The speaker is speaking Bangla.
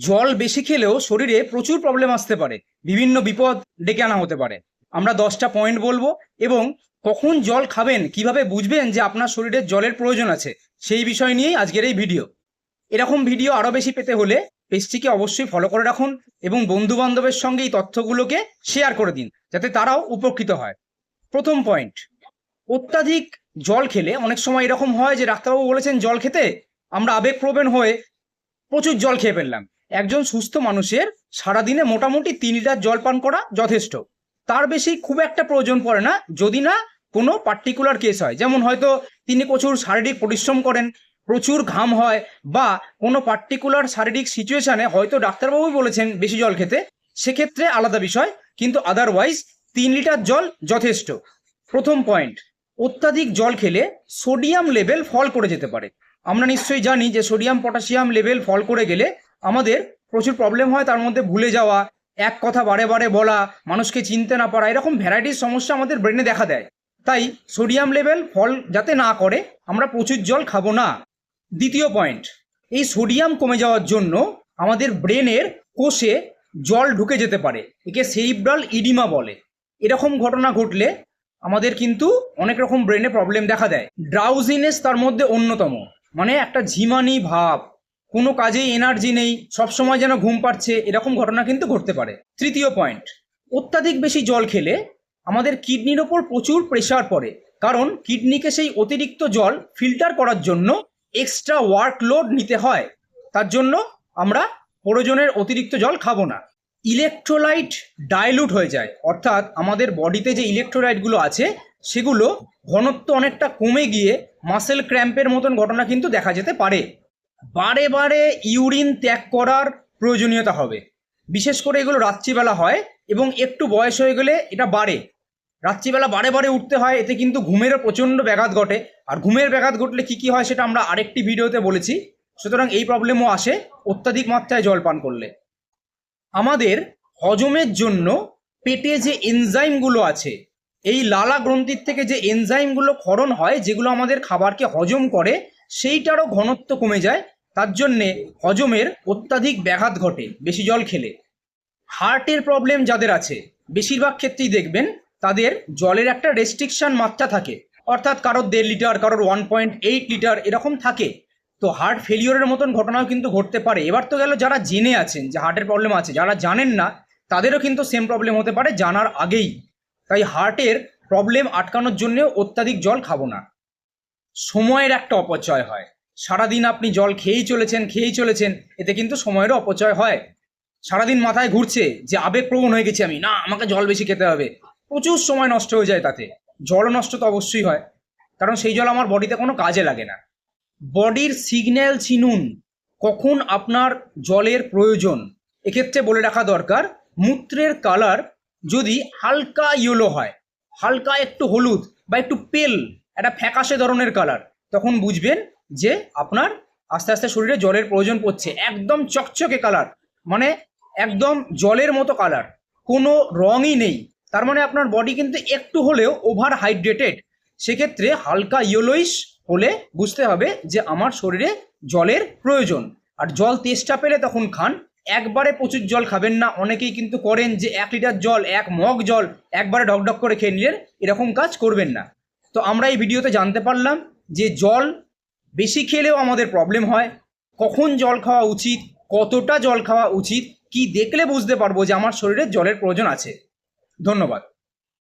জল বেশি খেলেও শরীরে প্রচুর প্রবলেম আসতে পারে, বিভিন্ন বিপদ ডেকে আনা হতে পারে। আমরা 10টা পয়েন্ট বলবো এবং কখন জল খাবেন, কিভাবে বুঝবেন যে আপনার শরীরে জলের প্রয়োজন আছে, সেই বিষয় নিয়েই আজকের এই ভিডিও। এরকম ভিডিও আরও বেশি পেতে হলে পেজটিকে অবশ্যই ফলো করে রাখুন এবং বন্ধু বান্ধবের সঙ্গে এই তথ্যগুলোকে শেয়ার করে দিন, যাতে তারাও উপকৃত হয়। প্রথম পয়েন্ট, অত্যাধিক জল খেলে অনেক সময় এরকম হয় যে ডাক্তারবাবু বলেছেন জল খেতে, আমরা আবেগপ্রবণ হয়ে প্রচুর জল খেয়ে ফেললাম। একজন সুস্থ মানুষের সারাদিনে মোটামুটি 3 লিটার জল পান করা যথেষ্ট, তার বেশি খুব একটা প্রয়োজন পড়ে না, যদি না কোনো পার্টিকুলার কেস হয়, যেমন হয়তো তিনি প্রচুর শারীরিক পরিশ্রম করেন, প্রচুর ঘাম হয়, বা কোনো পার্টিকুলার শারীরিক সিচুয়েশানে হয়তো ডাক্তারবাবু বলেছেন বেশি জল খেতে, সেক্ষেত্রে আলাদা বিষয়, কিন্তু আদারওয়াইজ 3 লিটার জল যথেষ্ট। প্রথম পয়েন্ট, অত্যাধিক জল খেলে সোডিয়াম লেভেল ফল করে যেতে পারে। আমরা নিশ্চয়ই জানি যে সোডিয়াম পটাশিয়াম লেভেল ফল করে গেলে আমাদের প্রচুর প্রবলেম হয়, তার মধ্যে ভুলে যাওয়া, এক কথা বারে বারে বলা, মানুষকে চিনতে না পারা, এরকম ভ্যারাইটিস সমস্যা আমাদের ব্রেনে দেখা দেয়। তাই সোডিয়াম লেভেল ফল যাতে না করে আমরা প্রচুর জল খাবো না। দ্বিতীয় পয়েন্ট, এই সোডিয়াম কমে যাওয়ার জন্য আমাদের ব্রেনের কোষে জল ঢুকে যেতে পারে, একে সেরিব্রাল ইডিমা বলে। এরকম ঘটনা ঘটলে আমাদের কিন্তু অনেক রকম ব্রেনে প্রবলেম দেখা দেয়। ড্রাউজিনেস তার মধ্যে অন্যতম, মানে একটা ঝিমানি ভাব, কোনো কাজেই এনার্জি নেই, সবসময় যেন ঘুম পাচ্ছে, এরকম ঘটনা কিন্তু ঘটতে পারে। তৃতীয় পয়েন্ট, অত্যাধিক বেশি জল খেলে আমাদের কিডনির ওপর প্রচুর প্রেশার পড়ে, কারণ কিডনিকে সেই অতিরিক্ত জল ফিল্টার করার জন্য এক্সট্রা ওয়ার্কলোড নিতে হয়, তার জন্য আমরা প্রয়োজনের অতিরিক্ত জল খাবো না। ইলেকট্রোলাইট ডাইলুট হয়ে যায়, অর্থাৎ আমাদের বডিতে যে ইলেকট্রোলাইটগুলো আছে সেগুলো ঘনত্ব অনেকটা কমে গিয়ে মাসেল ক্র্যাম্পের মতন ঘটনা কিন্তু দেখা যেতে পারে। বারে বারে ইউরিন ত্যাগ করার প্রয়োজনীয়তা হবে, বিশেষ করে এগুলো রাত্রিবেলা হয় এবং একটু বয়স হয়ে গেলে এটা বাড়ে। রাত্রিবেলা বারে বারে উঠতে হয়, এতে কিন্তু ঘুমেরও প্রচণ্ড ব্যাঘাত ঘটে, আর ঘুমের ব্যাঘাত ঘটলে কী কী হয় সেটা আমরা আরেকটি ভিডিওতে বলেছি। সুতরাং এই প্রবলেমও আসে অত্যাধিক মাত্রায় জল পান করলে। আমাদের হজমের জন্য পেটে যে এনজাইমগুলো আছে, এই লালা গ্রন্থির থেকে যে এনজাইমগুলো ক্ষরণ হয়, যেগুলো আমাদের খাবারকে হজম করে, সেইটারও ঘনত্ব কমে যায়, তার জন্যে হজমের অত্যাধিক ব্যাঘাত ঘটে বেশি জল খেলে। হার্টের প্রবলেম যাদের আছে বেশিরভাগ ক্ষেত্রেই দেখবেন তাদের জলের একটা রেস্ট্রিকশন মাত্রা থাকে, অর্থাৎ কারোর 1.5 লিটার, কারোর 1.8 লিটার এরকম থাকে। তো হার্ট ফেলিওরের মতন ঘটনাও কিন্তু ঘটতে পারে। এবার তো গেল যারা জেনে আছেন যে হার্টের প্রবলেম আছে, যারা জানেন না তাদেরও কিন্তু সেম প্রবলেম হতে পারে জানার আগেই। তাই হার্টের প্রবলেম আটকানোর জন্যেও অত্যাধিক জল খাবো না। সময়ের একটা অপচয় হয়, সারাদিন আপনি জল খেয়েই চলেছেন, এতে কিন্তু সময়েরও অপচয় হয়। সারাদিন মাথায় ঘুরছে যে আবেগপ্রবণ হয়ে গেছি আমি, না আমাকে জল বেশি খেতে হবে, প্রচুর সময় নষ্ট হয়ে যায় তাতে। জল নষ্ট তো অবশ্যই হয়, কারণ সেই জল আমার বডিতে কোনো কাজে লাগে না। বডির সিগন্যাল চিনুন কখন আপনার জলের প্রয়োজন। এক্ষেত্রে বলে রাখা দরকার, মূত্রের কালার যদি হালকা ইয়েলো হয়, হালকা একটু হলুদ বা একটু পেল, একটা ফ্যাকাশে ধরনের কালার, তখন বুঝবেন যে আপনার আস্তে আস্তে শরীরে জলের প্রয়োজন পড়ছে। একদম চকচকে কালার, মানে একদম জলের মতো কালার, কোনো রঙই নেই, তার মানে আপনার বডি কিন্তু একটু হলেও ওভার হাইড্রেটেড। সেক্ষেত্রে হালকা ইয়েলোইশ হলে বুঝতে হবে যে আমার শরীরে জলের প্রয়োজন। আর জল তেষ্টা পেলে তখন খান, একবারে প্রচুর জল খাবেন না। অনেকেই কিন্তু করেন যে 1 লিটার জল, 1 মগ জল একবারে ঢকঢক করে খেয়ে নিলেন, এরকম কাজ করবেন না। তো আমরা এই ভিডিওতে জানতে পারলাম যে জল বেশি খেলেও আমাদের প্রবলেম হয়, কখন জল খাওয়া উচিত, কতটা জল খাওয়া উচিত, কি দেখলে বুঝতে পারবো যে আমার শরীরে জলের প্রয়োজন আছে। ধন্যবাদ।